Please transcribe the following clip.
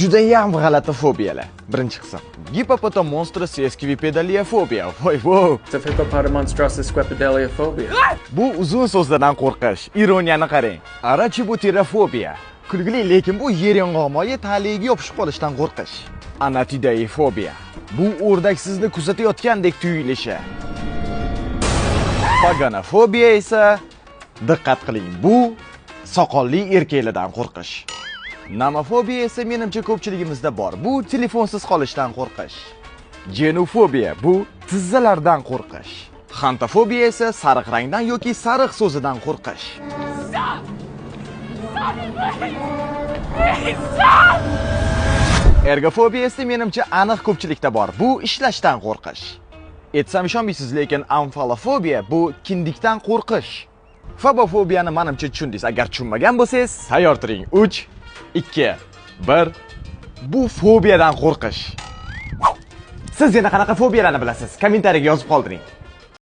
Judayam g'alati fobiyalar. Birinchi qism. Hippopotamonstrosesquipedaliaphobia. Voy vo. Hippopotamonstrosesquipedaliaphobia. Bu uzun so'zlardan qo'rqish. Ironiyani qarang. Arachibuteraphobia. Kulgili, lekin bu yer yong'oqmoyi taligiga yopishib qolishdan qo'rqish. Anatidaephobia. Bu o'rdak sizni kuzatayotgandek tuyulishi. Paganophobia esa diqqat qiling, bu soqolli erkaklardan qo'rqish. Nomofobiya esa menimcha ko'pchiligimizda bor. Bu telefonsiz qolishdan qo'rqish. Genofobiya bu tizzalardan qo'rqish. Xantofobiya esa sariq rangdan yoki sariq so'zidan qo'rqish. Ergofobiya esa menimcha aniq ko'pchilikda bor. Bu ishlashdan qo'rqish. Aytsam ishonmaysiz, lekin amfalofobiya bu kindikdan qo'rqish. Fobofobiyani menimcha tushundingiz. Agar tushunmagan bo'lsangiz, tayyor turing. 3 2 1. Bu fobiyadan qo'rqish. Siz yana qanaqa fobiyalarni bilasiz? Kommentariyaga yozib qoldiring.